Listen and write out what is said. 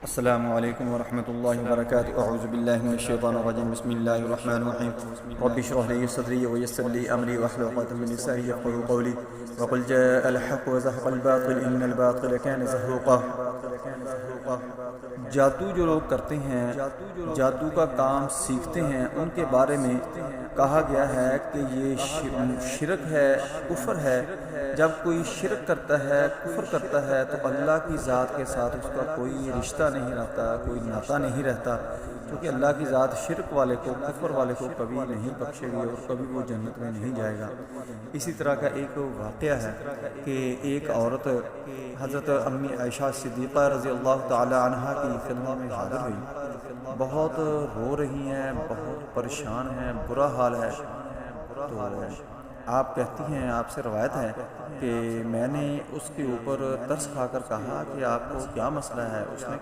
السلام علیکم ورحمۃ اللہ وبرکاتہ۔ اعوذ باللہ من الشیطان الرجیم، بسم اللہ الرحمن الرحیم۔ رب اشرح لي صدری ویسر لي امری واحلل عقدۃ من لسانی یفقهوا قولی وقل جاء الحق وزهق الباطل ان الباطل كان زهوقا۔ جادو جو لوگ کرتے ہیں، جادو کا کام سیکھتے ہیں، ان کے بارے میں کہا گیا ہے کہ یہ شرک ہے، کفر ہے۔ جب کوئی شرک کرتا ہے، کفر کرتا ہے، تو اللہ کی ذات کے ساتھ اس کا کوئی رشتہ نہیں رہتا، کوئی ناطہ نہیں رہتا، کیونکہ اللہ کی ذات شرک والے کو، کفر والے کو کبھی نہیں بخشے گی اور کبھی وہ جنت میں نہیں جائے گا۔ اسی طرح کا ایک واقعہ ہے کہ ایک عورت حضرت امی عائشہ صدیقہ رضی اللہ تعالی عنہا کی خدمت میں حاضر ہوئی، بہت رو رہی ہیں، بہت پریشان ہیں، برا حال ہے۔ تو آپ کہتی ہیں، آپ سے روایت ہے کہ میں نے اس کے اوپر ترس کھا کر کہا کہ آپ کو کیا مسئلہ ہے؟ اس نے